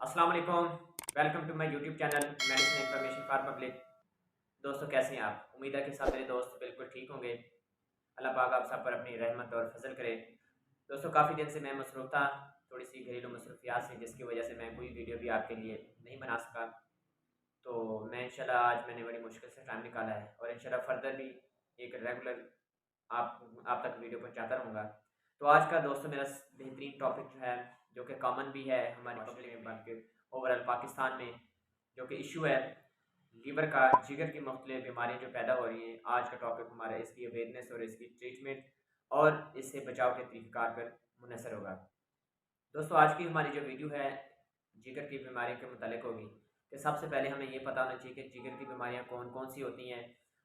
अस्सलाम वालेकुम। Welcome to my YouTube channel medicine information for public. दोस्तों कैसे हैं आप? उम्मीद है कि सब मेरे दोस्त बिल्कुल ठीक होंगे। अल्लाह पाक आप सब पर अपनी रहमत और फजल करे। दोस्तों काफ़ी दिन से मैं मसरूफ़ था, थोड़ी सी घरेलू मसरूफियात से, जिसकी वजह से मैं कोई वीडियो भी आपके लिए नहीं बना सका। तो मैं इंशाल्लाह आज मैंने बड़ी मुश्किल से टाइम निकाला है और इंशाल्लाह फर्दर भी एक रेगुलर आप तक वीडियो पहुंचाता रहूँगा। तो आज का दोस्तों मेरा बेहतरीन टॉपिक जो है, जो कि कॉमन भी है हमारी पब्लिक में बल्कि ओवरऑल पाकिस्तान में, जो कि इशू है लीवर का, जिगर की मुख्तलिफ बीमारियाँ जो पैदा हो रही हैं। आज का टॉपिक हमारा इसकी अवेयरनेस और इसकी ट्रीटमेंट और इससे बचाव के तरीक़ाकार पर मुनहसर होगा। दोस्तों आज की हमारी जो वीडियो है जिगर की बीमारियों के मुतालिक होगी कि सबसे पहले हमें ये पता होना चाहिए कि जिगर की बीमारियां कौन कौन सी होती हैं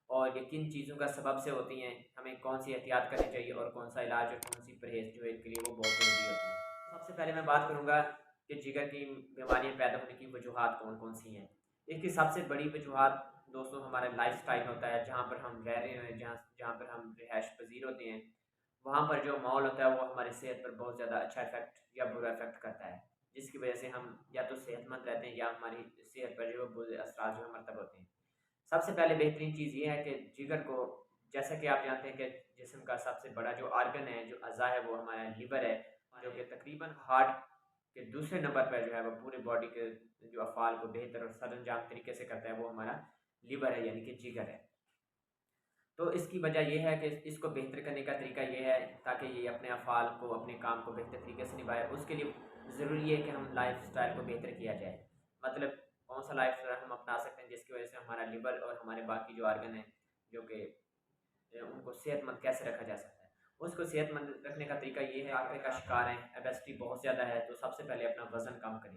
और ये किन चीज़ों का सबब से होती हैं, हमें कौन सी एहतियात करनी चाहिए और कौन सा इलाज और कौन सी परहेज़ जो है इनके लिए वो बहुत ज़रूरी होती है। सबसे पहले मैं बात करूँगा कि जिगर की बीमारियाँ पैदा होने की वजूहत कौन कौन सी हैं। इसकी सबसे बड़ी वजूहत दोस्तों हमारा लाइफस्टाइल होता है, जहाँ पर हम रह रहे हैं, जहाँ जहाँ पर हम रिहाइश पजीर होते हैं, वहाँ पर जो माहौल होता है वो हमारी सेहत पर बहुत ज़्यादा अच्छा इफ़ेक्ट या बुरा इफ़ेक्ट करता है, जिसकी वजह से हम या तो सेहतमंद रहते हैं या हमारी सेहत पर जो बुरे असरात जो है मरतब होते हैं। सबसे पहले बेहतरीन चीज़ ये है कि जिगर को, जैसा कि आप जानते हैं कि जिस्म का सबसे बड़ा जो आर्गन है, जो अज़ा है, वो हमारा लिवर है, जो कि तकरीबन हार्ट के दूसरे नंबर पर जो है वो पूरे बॉडी के जो अफ़ाल को बेहतर और सरअंजाम तरीके से करता है, वो हमारा लिवर है यानी कि जिगर है। तो इसकी वजह ये है कि इसको बेहतर करने का तरीका ये है ताकि ये अपने अफ़ाल को, अपने काम को बेहतर तरीके से निभाए। उसके लिए ज़रूरी है कि हम लाइफ़स्टाइल को बेहतर किया जाए। मतलब कौन सा लाइफ़स्टाइल हम अपना सकते हैं जिसकी वजह से हमारा लिवर और हमारे बाकी जो ऑर्गन हैं, जो कि उनको सेहतमंद कैसे रखा जा सकता है। उसको सेहतमंद रखने का तरीका ये है, आगे का शिकार हैं, ओबेसिटी बहुत ज़्यादा है, तो सबसे पहले अपना वज़न कम करें।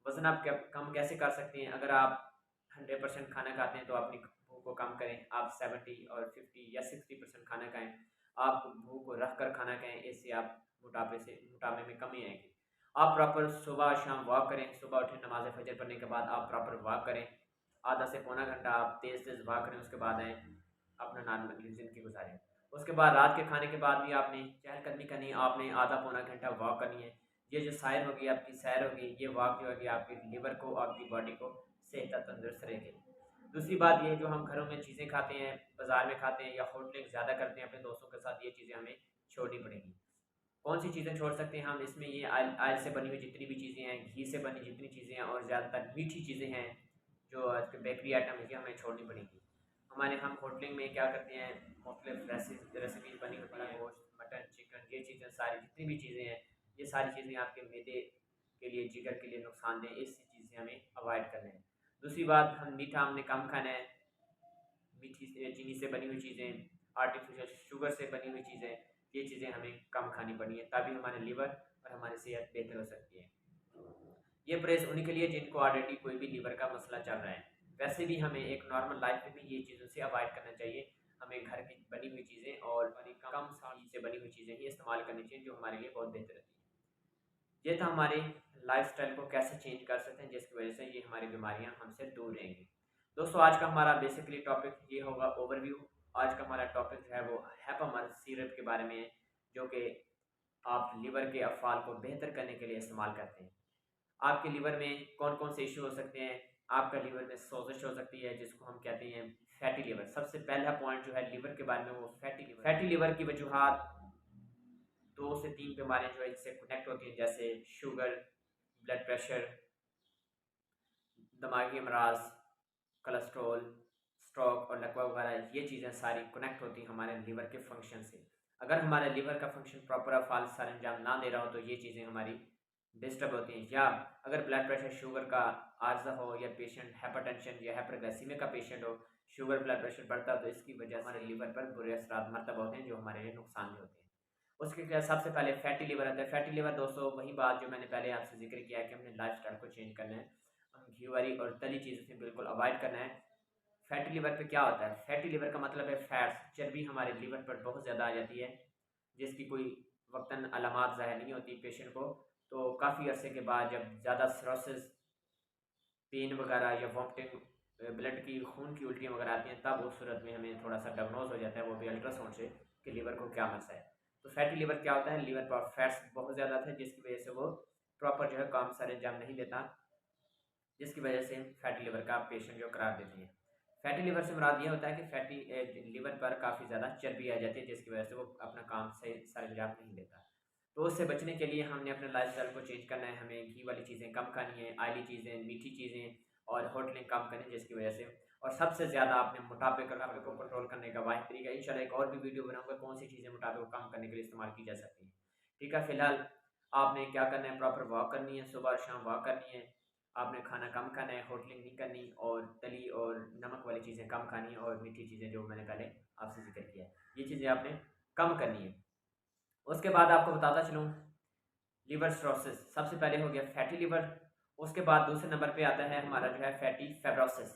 वज़न आप कम कैसे कर सकते हैं? अगर आप 100% खाना खाते हैं तो अपनी भूख को कम करें। आप 70 और 50 या 60% खाना खाएँ। आप भूख को रख कर खाना खाएँ, इससे आप मोटापे में कमी आएगी। आप प्रॉपर सुबह-शाम वॉक करें। सुबह उठे नमाज़ फ़जर पढ़ने के बाद आप प्रॉपर वॉक करें। आधा से पौना घंटा आप तेज़-तेज़ वॉक करें, उसके बाद आएँ, अपना नॉर्मल ज़िंदगी गुज़ारें। उसके बाद रात के खाने के बाद भी आपने चहलकदमी करनी है, आपने आधा पौना घंटा वॉक करनी है। ये जो सैर होगी, आपकी सैर होगी, ये वॉक जो होगी आपके लिवर को, आपकी बॉडी को सेहत तंदुरुस्त रहेगी। दूसरी बात ये, जो हम घरों में चीज़ें खाते हैं, बाज़ार में खाते हैं या होटलिंग ज़्यादा करते हैं अपने दोस्तों के साथ, ये चीज़ें हमें छोड़नी पड़ेंगी। कौन सी चीज़ें छोड़ सकते हैं हम? इसमें ये ऑयल से बनी हुई जितनी भी चीज़ें हैं, घी से बनी जितनी चीज़ें हैं और ज़्यादातर मीठी चीज़ें हैं, जो आज के बेकरी आइटम है, ये हमें छोड़नी पड़ेंगी। हम होटलिंग में क्या करते हैं, मुख्तलिफ रेसिपीज़ बनी होती हैं, गोश्त, मटन, चिकन, ये चीज़ें सारी जितनी भी चीज़ें हैं, ये सारी चीज़ें आपके मैदे के लिए, जिगर के लिए नुकसानदेह, इस चीज़ से हमें अवॉइड करना है। दूसरी बात, मीठा हमने कम खाना है। मीठी चीनी से बनी हुई चीज़ें, आर्टिफिशियल शुगर से बनी हुई चीज़ें, ये चीज़ें हमें कम खानी पड़नी है, तभी हमारे लिवर और हमारी सेहत बेहतर हो सकती है। ये परहेज़ उन्हीं के लिए जिनको ऑलरेडी कोई भी लिवर का मसला चल रहा है। वैसे भी हमें एक नॉर्मल लाइफ में भी ये चीज़ों से अवॉइड करना चाहिए। हमें घर की बनी हुई चीज़ें और बड़ी कम घी से बनी हुई चीज़ें ही इस्तेमाल करनी चाहिए, जो हमारे लिए बहुत बेहतर रहती है। ये था हमारे लाइफ़स्टाइल को कैसे चेंज कर सकते हैं, जिसकी वजह से ये हमारी बीमारियाँ हमसे दूर रहेंगी। दोस्तों आज का हमारा बेसिकली टॉपिक ये होगा ओवरव्यू। आज का हमारा टॉपिक जो है वो हेपामर सिरप के बारे में है, जो कि आप लिवर के अफ़ाल को बेहतर करने के लिए इस्तेमाल करते हैं। आपके लिवर में कौन-कौन से इश्यू हो सकते हैं? आपका लिवर में सोज़िश हो सकती है, जिसको हम कहते हैं फैटी लिवर। सबसे पहला पॉइंट जो है लिवर के बारे में, वो फैटी लिवर। फैटी लिवर की वजूहत 2 से 3 बीमारियाँ जो है इससे कनेक्ट होती हैं, जैसे शुगर, ब्लड प्रेशर, दिमागी अमराज, कोलेस्ट्रॉल, स्ट्रोक और लकवा वगैरह, ये चीज़ें सारी कनेक्ट होती हैं हमारे लिवर के फंक्शन से। अगर हमारे लिवर का फंक्शन प्रॉपर अफ़ाल सर अंजाम ना दे रहा हो तो ये चीज़ें हमारी डिस्टर्ब होती हैं। या अगर ब्लड प्रेशर, शुगर का आर्ज़ा हो, या पेशेंट हाइपरटेंशन या हाइपरग्लाइसीमिया का पेशेंट हो, शुगर ब्लड प्रेशर बढ़ता है, तो इसकी वजह से हमारे लिवर पर बुरे असरात मरतब होते हैं, जो हमारे लिए नुकसानदेह होते हैं। उसके क्या, सबसे पहले फैटी लिवर आता है। फैटी लिवर दोस्तों वही बात जो मैंने पहले आपसे ज़िक्र किया है कि हमने लाइफ़स्टाइल को चेंज करना है। हम घी वाली और तली चीज़ों से बिल्कुल अवॉइड करना है। फैटी लिवर पे क्या होता है? फैटी लिवर का मतलब है फैट्स, चर्बी हमारे लिवर पर बहुत ज़्यादा आ जाती है, जिसकी कोई वक़्तन अलामात ज़ाहिर नहीं होती पेशेंट को। तो काफ़ी अरसे के बाद जब ज़्यादा सिरोसिस, पेन वगैरह या वॉमिटिंग, ब्लड की, खून की उल्टियाँ वगैरह आती हैं, तब उस सूरत में हमें थोड़ा-सा डायग्नोज़ हो जाता है, वो भी अल्ट्रासाउंड से, कि लिवर को क्या मसला है। तो फैटी लिवर क्या होता है? लिवर पर फैट्स बहुत ज़्यादा था, जिसकी वजह से वो प्रॉपर जो है काम सर अंजाम नहीं देता। जिसकी वजह से फैटी लिवर का पेशेंट जो करार देती है। फैटी लिवर से मुराद ये होता है कि फैटी लिवर पर काफ़ी ज़्यादा चर्बी आ जाती है, जिसकी वजह से वो अपना काम सही सरअंजाम नहीं देता। तो उससे बचने के लिए हमने अपने लाइफ़स्टाइल को चेंज करना है, हमें घी वाली चीज़ें कम खानी है, ऑयली चीज़ें, मीठी चीज़ें और होटलें कम करनी, जिसकी वजह से और सबसे ज़्यादा आपने मोटापे को कंट्रोल करने का वाहिद तरीका, इंशाल्लाह एक और भी वीडियो बनाऊँगा कौन सी चीज़ें मोटापे को कम करने के लिए इस्तेमाल की जा सकती हैं। ठीक है, फ़िलहाल आपने क्या करना है, प्रॉपर वॉक करनी है, सुबह और शाम वॉक करनी है। आपने खाना कम खाना है, होटलिंग नहीं करनी और तली और नमक वाली चीज़ें कम खानी है और मीठी चीज़ें जो मैंने पहले आपसे ज़िक्र किया है, ये चीज़ें आपने कम करनी है। उसके बाद आपको बताता चलूँ, लिवर सिरोसिस सबसे पहले हो गया फैटी लिवर। उसके बाद दूसरे नंबर पे आता है हमारा जो है फैटी फाइब्रोसिस।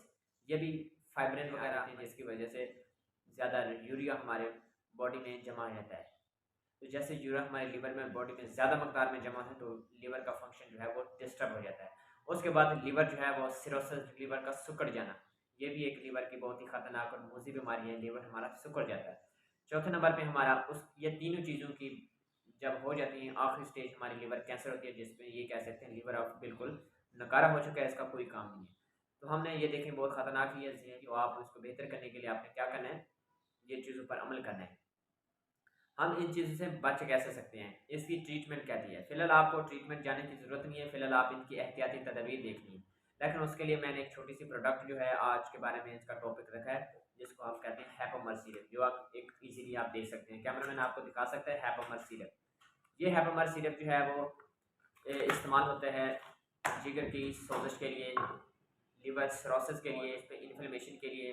ये भी फाइब्रिन वगैरह आती है, जिसकी वजह से ज़्यादा यूरिया हमारे बॉडी में जमा हो जाता है। तो जैसे यूरिया हमारे लिवर में बॉडी में ज़्यादा मकदार में जमा है, तो लिवर का फंक्शन जो है वो डिस्टर्ब हो जाता है। उसके बाद लिवर जो है वो सिरोसिस, लिवर का सिकुड़ जाना, ये भी एक लिवर की बहुत ही खतरनाक और मूज़ी बीमारी है, लिवर हमारा सिकुड़ जाता है। चौथे नंबर पे हमारा उस ये तीनों चीज़ों की जब हो जाती है आखिरी स्टेज, हमारी लिवर कैंसर होती है, जिसमें ये कह सकते हैं लिवर अब बिल्कुल नकारा हो चुका है, इसका कोई काम नहीं है। तो हमने ये देखें बहुत ख़तरनाक ही है, जो आप उसको बेहतर करने के लिए आपने क्या करना है, ये चीज़ों पर अमल करना है। हम इन चीज़ों से बच कैसे सकते हैं, इसकी ट्रीटमेंट क्या दी है। फ़िलहाल आपको ट्रीटमेंट जाने की ज़रूरत नहीं है, फ़िलहाल आप इनकी एहतियाती तदाबीर देखनी है। लेकिन उसके लिए मैंने एक छोटी सी प्रोडक्ट जो है आज के बारे में इसका टॉपिक रखा है, जिसको आप कहते हैं हैपोमर सिरप, जो आप एक ईज़िली आप देख सकते हैं। कैमरामैन आपको दिखा सकता है हैपोमर सिरप। ये हैपोमर सिरप जो है वो इस्तेमाल होता है जिगर की सोजिश के लिए, लिवर सिरोसिस के लिए, इस पे इन्फ्लेमेशन के लिए,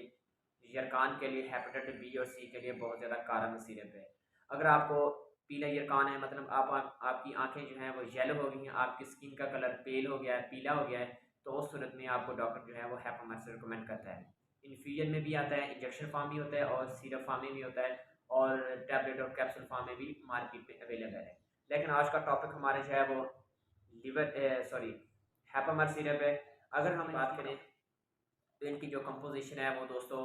यरकान के लिए, हेपेटाइटिस बी और सी के लिए बहुत ज़्यादा कारगर सिरप है। अगर आपको पीला यरकान है, मतलब आपकी आंखें जो हैं वो येलो हो गई हैं, आपकी स्किन का कलर पेल हो गया है, पीला हो गया है, तो उस सूरत में आपको डॉक्टर जो है वो हैपोमर से रिकमेंड करता है। इन्फ्यूजन में भी आता है, इंजेक्शन फॉर्म भी होता है और सिरप फॉर्म में भी होता है और टैबलेट और कैप्सूल फॉर्म में भी मार्केट में अवेलेबल है। लेकिन आज का टॉपिक हमारे जो है वो लिवर सॉरी हैपोमर सिरप है। अगर हम बात करें तो इनकी जो कंपोजिशन है वो दोस्तों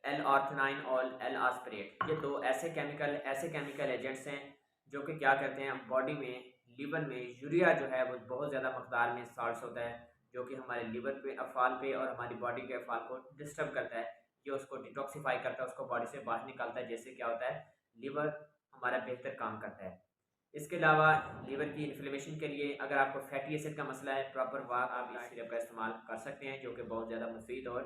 एल आर्थनाइन और एल आस्पिरेट, ये दो ऐसे केमिकल एजेंट्स हैं जो कि क्या करते हैं, बॉडी में लिवर में यूरिया जो है वो बहुत ज़्यादा मकदार में साल्ट्स होता है, जो कि हमारे लिवर पे अफ़ाल पे और हमारी बॉडी के अफ़ाल को डिस्टर्ब करता है। ये उसको डिटॉक्सिफाई करता है, उसको बॉडी से बाहर निकालता है, जिससे क्या होता है, लिवर हमारा बेहतर काम करता है। इसके अलावा लिवर की इन्फ्लेमेशन के लिए अगर आपको फैटी एसिड का मसला है, प्रॉपर वाक आप इस सिरप का इस्तेमाल कर सकते हैं, जो कि बहुत ज़्यादा मुफीद और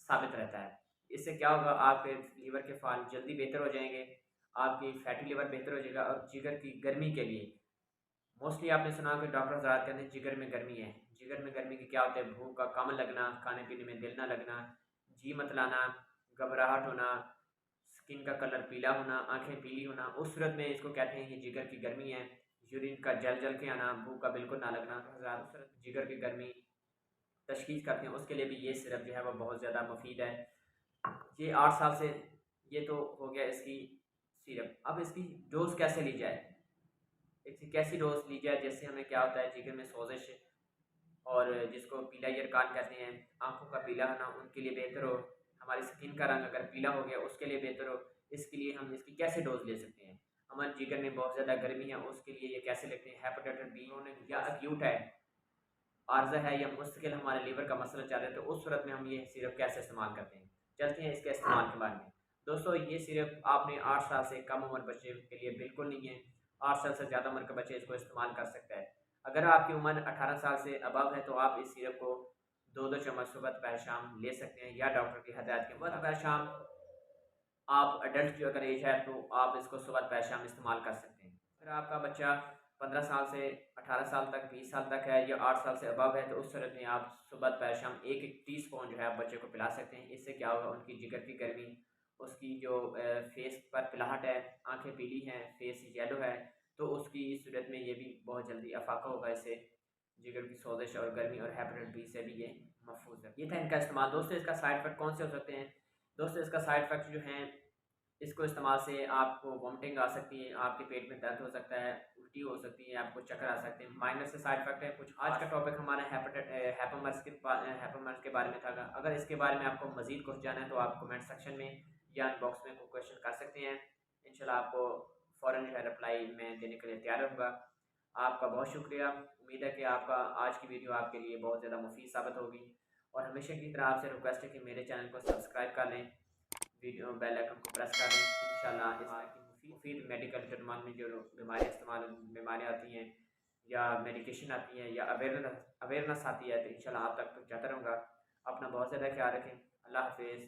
साबित रहता है। इससे क्या होगा, आपके लीवर के फाल जल्दी बेहतर हो जाएंगे, आपकी फैटी लिवर बेहतर हो जाएगा। और जिगर की गर्मी के लिए मोस्टली आपने सुना कि डॉक्टर हज़रात कहते हैं जिगर में गर्मी है। जिगर में गर्मी की क्या होता है, भूख का कम लगना, खाने पीने में दिल ना लगना, जी मतलाना, घबराहट होना, स्किन का कलर पीला होना, आंखें पीली होना, उस सूरत में इसको कहते हैं कि जिगर की गर्मी है। यूरिन का जल जल के आना, भूख का बिल्कुल ना लगना, तो हज़रात उस सूरत जिगर की गर्मी तशखीस करते हैं, उसके लिए भी ये सिरप जो है वो बहुत ज़्यादा मुफीद है। ये 8 साल से, ये तो हो गया इसकी सिरप। अब इसकी डोज़ कैसे ली जाए, इसकी कैसी डोज़ ली जाए, जिससे हमें क्या होता है, जिगर में सोजिश और जिसको पीला यरकान कहते हैं, आँखों का पीला होना, उनके लिए बेहतर हो, हमारी स्किन का रंग अगर पीला हो गया उसके लिए बेहतर हो, इसके लिए हम इसकी कैसे डोज़ ले सकते हैं। हमारे जिगर में बहुत ज़्यादा गर्मी है, उसके लिए ये कैसे लेते हैं, हेपेटाइटिस बी क्रोनिक या एक्यूट है, आर्ज़ा है या मुस्तकिल हमारे लीवर का मसला चल रहा है, तो उस सूरत में हम ये सिरप कैसे इस्तेमाल करते हैं। चलते हैं इसके इस्तेमाल के बारे में। दोस्तों, ये सिरप आपने 8 साल से कम उम्र बच्चे के लिए बिल्कुल नहीं है। 8 साल से ज़्यादा उम्र का बच्चे इसको इस्तेमाल कर सकता है। अगर आपकी उम्र 18 साल से अबव है, तो आप इस सिरप को 2-2 चम्मच सुबह दोपहर शाम ले सकते हैं, या डॉक्टर की हदायत के मुताबिक दोपहर शाम। आप अडल्ट जो अगर एज है, तो आप इसको सुबह दोपहर शाम इस्तेमाल कर सकते हैं। अगर आपका बच्चा 15 साल से 18 साल तक, 20 साल तक है या 8 साल से अबव है, तो उस सूरत में आप सुबह दोपहर शाम 1-1 टीस्पून जो है आप बच्चे को पिला सकते हैं। इससे क्या होगा, उनकी जिगर की गर्मी, उसकी जो फेस पर पिलाहट है, आंखें पीली हैं, फेस येलो है, तो उसकी सूरत में ये भी बहुत जल्दी अफाका होगा। इससे जिगर की सोजिश और गर्मी और हेपेटाइटिस बी से भी ये महफूज है। ये था इनका इस्तेमाल। दोस्तों, इसका साइड इफेक्ट कौन से हो सकते हैं। दोस्तों, इसका साइड इफेक्ट जो हैं, इसको इस्तेमाल से आपको वॉमिटिंग आ सकती है, आपके पेट में दर्द हो सकता है, उल्टी हो सकती है, आपको चक्कर आ सकते हैं, माइनर से साइड इफेक्ट है कुछ। आज का टॉपिक हमारा हैपोमर्स के बारे में था। अगर इसके बारे में आपको मजीद कुछ जाना है, तो आप कमेंट सेक्शन में या इनबॉक्स में कोई क्वेश्चन कर सकते हैं। इंशाल्लाह आपको फ़ौरन जो है रिप्लाई मैं देने के लिए तैयार रहूँगा। आपका बहुत शुक्रिया। उम्मीद है कि आपका आज की वीडियो आपके लिए बहुत ज़्यादा मुफीद साबित होगी। और हमेशा की तरह आपसे रिक्वेस्ट है कि मेरे चैनल को सब्सक्राइब कर लें, वीडियो बेल आइकन को प्रेस कर लें। इंशाल्लाह इस तरह की मुफीद मेडिकल जर्मान में जो बीमारियाँ आती हैं या मेडिकेशन आती है या अवेयरनेस आती है, तो इंशाल्लाह आप तक पहुँचाता रहूँगा। अपना बहुत ज़्यादा ख्याल रखें। अल्लाह हाफिज़।